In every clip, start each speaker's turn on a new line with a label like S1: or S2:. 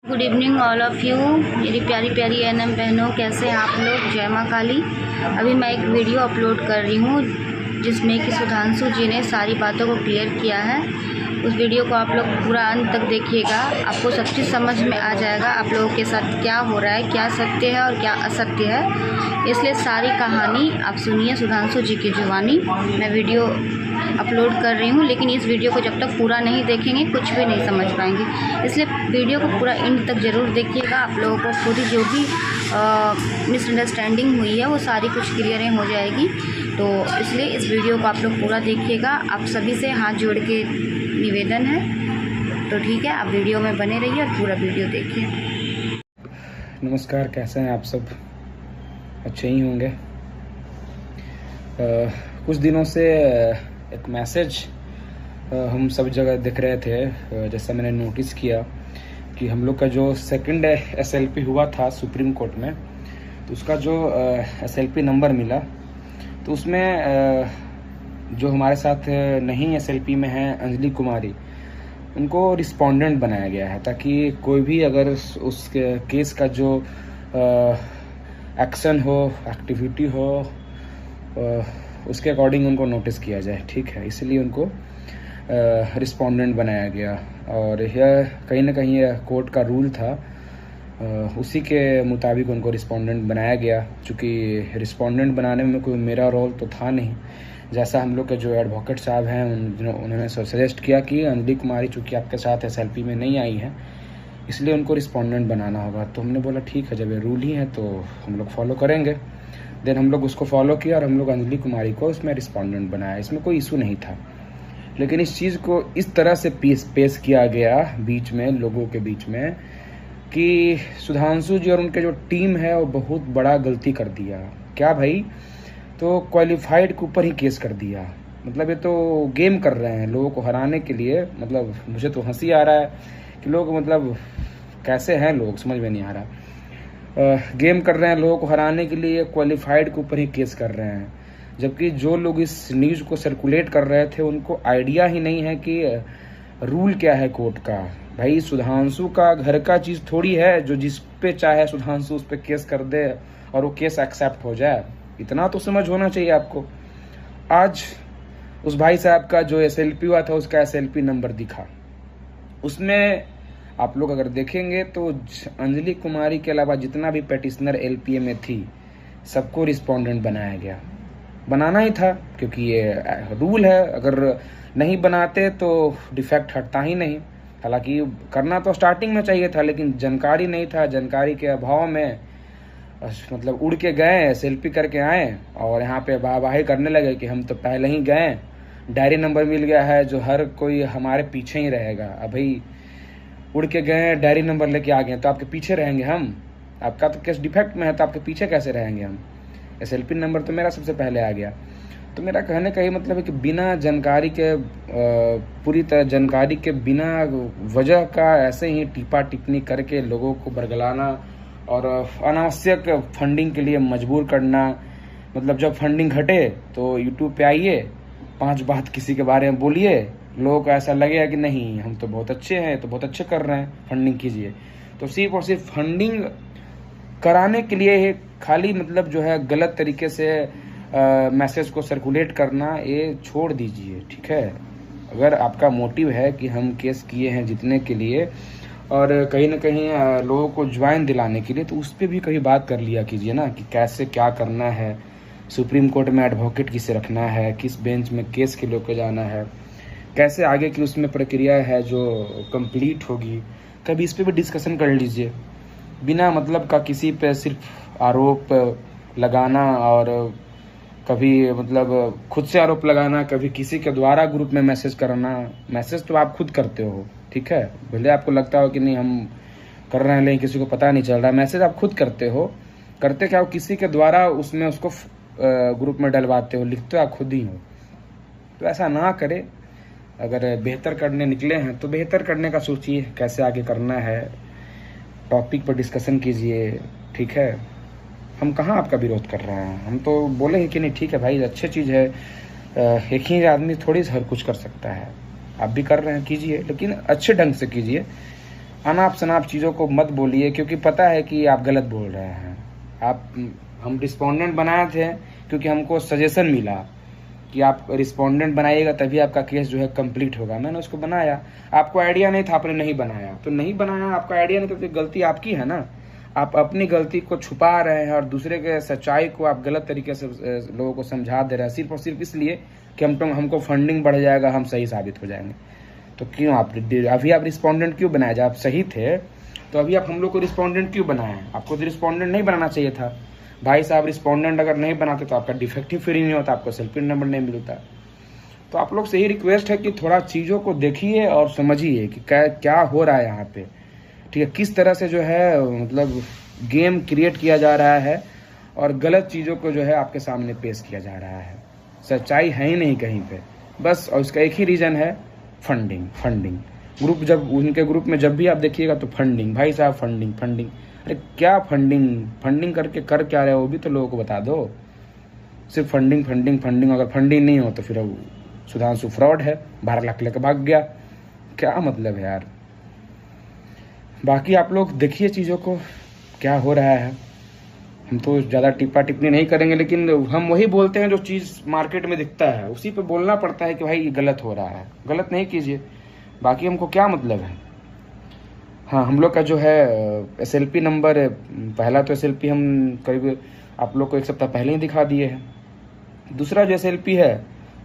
S1: Good evening all of you, मेरी प्यारी प्यारी एनएम बहनों, कैसे हैं आप लोग। जय माँ काली। अभी मैं एक वीडियो अपलोड कर रही हूँ जिसमें कि सुधांशु जी ने सारी बातों को क्लियर किया है। उस वीडियो को आप लोग पूरा अंत तक देखिएगा, आपको सब चीज़ समझ में आ जाएगा आप लोगों के साथ क्या हो रहा है, क्या सत्य है और क्या असत्य है। इसलिए सारी कहानी आप सुनिए सुधांशु जी की जुबानी। मैं वीडियो अपलोड कर रही हूँ, लेकिन इस वीडियो को जब तक पूरा नहीं देखेंगे कुछ भी नहीं समझ पाएंगे। इसलिए वीडियो को पूरा एंड तक ज़रूर देखिएगा। आप लोगों को खुद ही जो भी मिसअंडरस्टैंडिंग हुई है वो सारी कुछ क्लियर हो जाएगी। तो इसलिए इस वीडियो को आप लोग पूरा देखिएगा। आप सभी से हाथ जोड़ के निवेदन है। तो ठीक है, आप वीडियो में बने रहिए और पूरा वीडियो देखिए।
S2: नमस्कार, कैसे हैं आप सब? अच्छे ही होंगे। कुछ दिनों से एक मैसेज हम सब जगह दिख रहे थे। जैसा मैंने नोटिस किया कि हम लोग का जो सेकंड एसएलपी हुआ था सुप्रीम कोर्ट में, तो उसका जो एसएलपी नंबर मिला, तो उसमें जो हमारे साथ नहीं एसएलपी में है अंजलि कुमारी, उनको रिस्पोंडेंट बनाया गया है, ताकि कोई भी अगर उस केस का जो एक्शन हो, एक्टिविटी हो, उसके अकॉर्डिंग उनको नोटिस किया जाए। ठीक है, इसलिए उनको रिस्पोंडेंट बनाया गया। और यह कहीं ना कहीं यह कोर्ट का रूल था, उसी के मुताबिक उनको रिस्पोंडेंट बनाया गया। चूँकि रिस्पोंडेंट बनाने में कोई मेरा रोल तो था नहीं, जैसा हम लोग के जो एडवोकेट साहब हैं उन्होंने सजेस्ट किया कि अंजलि कुमारी चूँकि आपके साथ एसएलपी में नहीं आई है, इसलिए उनको रिस्पोंडेंट बनाना होगा। तो हमने बोला ठीक है, जब ये रूल ही है तो हम लोग फॉलो करेंगे। देन हम लोग उसको फॉलो किया और हम लोग अंजलि कुमारी को उसमें रिस्पोंडेंट बनाया। इसमें कोई इशू नहीं था, लेकिन इस चीज़ को इस तरह से पेश किया गया बीच में, लोगों के बीच में, कि सुधांशु जी और उनके जो टीम है वो बहुत बड़ा गलती कर दिया। क्या भाई? तो क्वालिफाइड के ऊपर ही केस कर दिया। मतलब ये तो गेम कर रहे हैं लोगों को हराने के लिए। मतलब मुझे तो हंसी आ रहा है कि लोग, मतलब कैसे हैं लोग, समझ में नहीं आ रहा। गेम कर रहे हैं लोगों को हराने के लिए, क्वालिफाइड के ऊपर ही केस कर रहे हैं। जबकि जो लोग इस न्यूज़ को सर्कुलेट कर रहे थे उनको आइडिया ही नहीं है कि रूल क्या है कोर्ट का। भाई सुधांशु का घर का चीज़ थोड़ी है जो जिस पे चाहे सुधांशु उस पर केस कर दे और वो केस एक्सेप्ट हो जाए। इतना तो समझ होना चाहिए आपको। आज उस भाई साहब का जो एसएलपी हुआ था उसका एसएलपी नंबर दिखा, उसमें आप लोग अगर देखेंगे तो अंजलि कुमारी के अलावा जितना भी पेटिशनर एलपीए में थी सबको रिस्पोंडेंट बनाया गया। बनाना ही था, क्योंकि ये रूल है। अगर नहीं बनाते तो डिफेक्ट हटता ही नहीं। हालांकि करना तो स्टार्टिंग में चाहिए था, लेकिन जानकारी नहीं था। जानकारी के अभाव में मतलब उड़ के गए, एसएलपी करके आए और यहाँ पे वाहवाही करने लगे कि हम तो पहले ही गए, डायरी नंबर मिल गया है, जो हर कोई हमारे पीछे ही रहेगा। अब भाई उड़ के गए, डायरी नंबर लेके आ गए, तो आपके पीछे रहेंगे हम? आपका तो केस डिफेक्ट में है, तो आपके पीछे कैसे रहेंगे हम? एसएलपी नंबर तो मेरा सबसे पहले आ गया। तो मेरा कहने का ये मतलब है कि बिना जानकारी के, पूरी तरह जानकारी के बिना वजह का ऐसे ही टीपा टिप्पणी करके लोगों को बरगलाना और अनावश्यक फंडिंग के लिए मजबूर करना। मतलब जब फंडिंग घटे तो यूट्यूब पे आइए, 5 बात किसी के बारे में बोलिए, लोगों को ऐसा लगेगा कि नहीं हम तो बहुत अच्छे हैं, तो बहुत अच्छे कर रहे हैं, फंडिंग कीजिए। तो सिर्फ और सिर्फ फंडिंग कराने के लिए खाली मतलब जो है गलत तरीके से मैसेज को सर्कुलेट करना, ये छोड़ दीजिए। ठीक है, अगर आपका मोटिव है कि हम केस किए हैं जीतने के लिए और कहीं ना कहीं लोगों को ज्वाइन दिलाने के लिए, तो उस पर भी कभी बात कर लिया कीजिए ना, कि कैसे क्या करना है, सुप्रीम कोर्ट में एडवोकेट किसे रखना है, किस बेंच में केस के लेकर जाना है, कैसे आगे की उसमें प्रक्रिया है जो कंप्लीट होगी। कभी इस पे भी डिस्कशन कर लीजिए। बिना मतलब का किसी पे सिर्फ आरोप लगाना और कभी मतलब खुद से आरोप लगाना, कभी किसी के द्वारा ग्रुप में मैसेज करना। मैसेज तो आप खुद करते हो, ठीक है, भले आपको लगता हो कि नहीं हम कर रहे हैं लेकिन किसी को पता नहीं चल रहा। मैसेज आप खुद करते हो। करते क्या हो, किसी के द्वारा उसमें उसको ग्रुप में डलवाते हो, लिखते हो आप खुद ही हो। तो ऐसा ना करें। अगर बेहतर करने निकले हैं तो बेहतर करने का सोचिए, कैसे आगे करना है, टॉपिक पर डिस्कशन कीजिए। ठीक है, हम कहाँ आपका विरोध कर रहे हैं, हम तो बोले हैं कि नहीं ठीक है भाई, अच्छी चीज़ है। एक ही आदमी थोड़ी हर कुछ कर सकता है। आप भी कर रहे हैं, कीजिए, लेकिन अच्छे ढंग से कीजिए। अनाप शनाप चीज़ों को मत बोलिए, क्योंकि पता है कि आप गलत बोल रहे हैं। हम रिस्पोंडेंट बनाए थे क्योंकि हमको सजेशन मिला कि आप रिस्पोंडेंट बनाइएगा तभी आपका केस जो है कंप्लीट होगा। मैंने उसको बनाया, आपको आइडिया नहीं था, आपने नहीं बनाया तो नहीं बनाया, आपका आइडिया नहीं था तो गलती आपकी है ना। आप अपनी गलती को छुपा रहे हैं और दूसरे के सच्चाई को आप गलत तरीके से लोगों को समझा दे रहे हैं, सिर्फ और सिर्फ इसलिए कि हमको फंडिंग बढ़ जाएगा, हम सही साबित हो जाएंगे। तो क्यों अभी आप रिस्पोंडेंट क्यों बनाए? जब आप सही थे तो अभी आप हम लोग को रिस्पोंडेंट क्यों बनाए? आपको तो रिस्पोंडेंट नहीं बनाना चाहिए था भाई साहब। रिस्पोंडेंट अगर नहीं बनाते तो आपका डिफेक्टिव फ्री नहीं होता, आपको सेल्फी नंबर नहीं मिलता। तो आप लोग से यही रिक्वेस्ट है कि थोड़ा चीज़ों को देखिए और समझिए कि क्या हो रहा है यहाँ पे, ठीक है। किस तरह से जो है मतलब गेम क्रिएट किया जा रहा है और गलत चीज़ों को जो है आपके सामने पेश किया जा रहा है। सच्चाई है ही नहीं कहीं पे, बस। और उसका एक ही रीज़न है, फंडिंग। जब उनके ग्रुप में जब भी आप देखिएगा तो फंडिंग, भाई साहब फंडिंग। अरे क्या फंडिंग करके कर क्या रहे हो, वो भी तो लोगों को बता दो। सिर्फ फंडिंग। अगर फंडिंग नहीं हो तो फिर सुधांशु फ्रॉड है, 12 लाख लेकर भाग गया, क्या मतलब है यार। बाकी आप लोग देखिए चीज़ों को क्या हो रहा है। हम तो ज़्यादा टिप्पणी नहीं करेंगे, लेकिन हम वही बोलते हैं जो चीज़ मार्केट में दिखता है, उसी पे बोलना पड़ता है कि भाई ये गलत हो रहा है। गलत नहीं कीजिए, बाकी हमको क्या मतलब है। हाँ, हम लोग का जो है SLP नंबर, पहला तो SLP हम करीब आप लोग को 1 सप्ताह पहले ही दिखा दिए हैं। दूसरा जो SLP है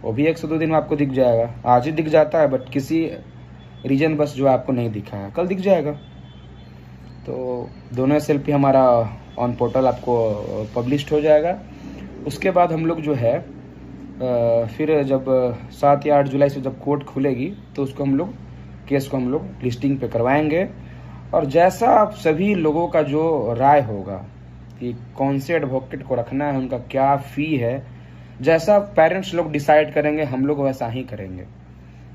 S2: वो भी 1 से 2 दिन में आपको दिख जाएगा। आज ही दिख जाता है, बट किसी रीजन बस जो आपको नहीं दिखा है, कल दिख जाएगा। तो दोनों SLP हमारा ऑन पोर्टल आपको पब्लिश्ड हो जाएगा। उसके बाद हम लोग जो है फिर जब 7 या 8 जुलाई से जब कोर्ट खुलेगी तो उसको केस को हम लोग लिस्टिंग पे करवाएंगे। और जैसा आप सभी लोगों का जो राय होगा कि कौन से एडवोकेट को रखना है, उनका क्या फ़ी है, जैसा पेरेंट्स लोग डिसाइड करेंगे हम लोग वैसा ही करेंगे।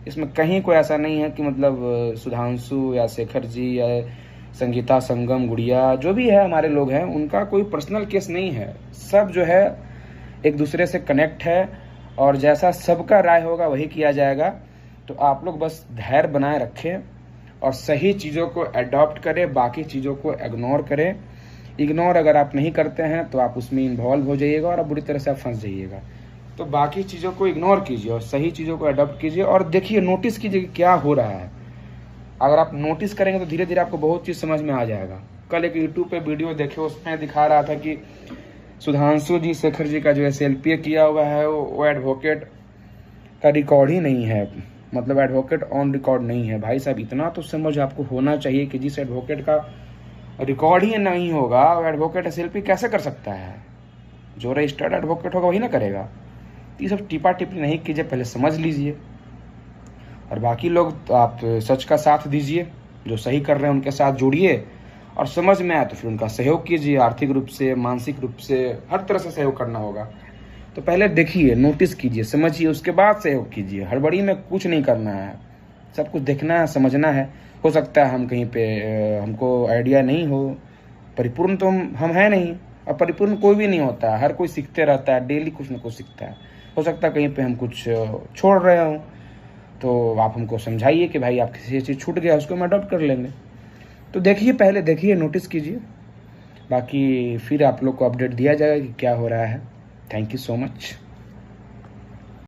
S2: इसमें कहीं कोई ऐसा नहीं है कि मतलब सुधांशु या शेखर जी या संगीता, संगम, गुड़िया, जो भी है हमारे लोग हैं, उनका कोई पर्सनल केस नहीं है। सब जो है एक दूसरे से कनेक्ट है और जैसा सबका राय होगा वही किया जाएगा। तो आप लोग बस धैर्य बनाए रखें और सही चीज़ों को अडॉप्ट करें, बाकी चीज़ों को इग्नोर करें। इग्नोर अगर आप नहीं करते हैं तो आप उसमें इन्वॉल्व हो जाइएगा और बुरी तरह से आप फंस जाइएगा। तो बाकी चीज़ों को इग्नोर कीजिए और सही चीज़ों को अडॉप्ट कीजिए और देखिए, नोटिस कीजिए कि क्या हो रहा है। अगर आप नोटिस करेंगे तो धीरे धीरे आपको बहुत चीज़ समझ में आ जाएगा। कल एक यूट्यूब पे वीडियो देखे, उसमें दिखा रहा था कि सुधांशु जी, शेखर जी का जो SLP किया हुआ है वो एडवोकेट का रिकॉर्ड ही नहीं है, मतलब एडवोकेट ऑन रिकॉर्ड नहीं है। भाई साहब, इतना तो समझ आपको होना चाहिए कि जिस एडवोकेट का रिकॉर्ड ही नहीं होगा वो एडवोकेट SLP कैसे कर सकता है। जो रजिस्टर्ड एडवोकेट होगा वही ना करेगा। ये सब टिप्पणी नहीं कीजिए, पहले समझ लीजिए। और बाकी लोग तो आप सच का साथ दीजिए, जो सही कर रहे हैं उनके साथ जुड़िए और समझ में आए तो फिर उनका सहयोग कीजिए। आर्थिक रूप से, मानसिक रूप से, हर तरह से सहयोग करना होगा। तो पहले देखिए, नोटिस कीजिए, समझिए, उसके बाद सहयोग कीजिए। हड़बड़ी में कुछ नहीं करना है, सब कुछ देखना है, समझना है। हो सकता है हम कहीं पे हमको आइडिया नहीं हो, परिपूर्ण तो हम है नहीं, और परिपूर्ण कोई भी नहीं होता है। हर कोई सीखते रहता है, डेली कुछ ना कुछ सीखता है। हो सकता है कहीं पे हम कुछ छोड़ रहे हों, तो आप हमको समझाइए कि भाई आप किसी चीज़ छूट गया, उसको हम अडॉप्ट कर लेंगे। तो देखिए, पहले देखिए, नोटिस कीजिए, बाकी फिर आप लोग को अपडेट दिया जाएगा कि क्या हो रहा है। Thank you so much.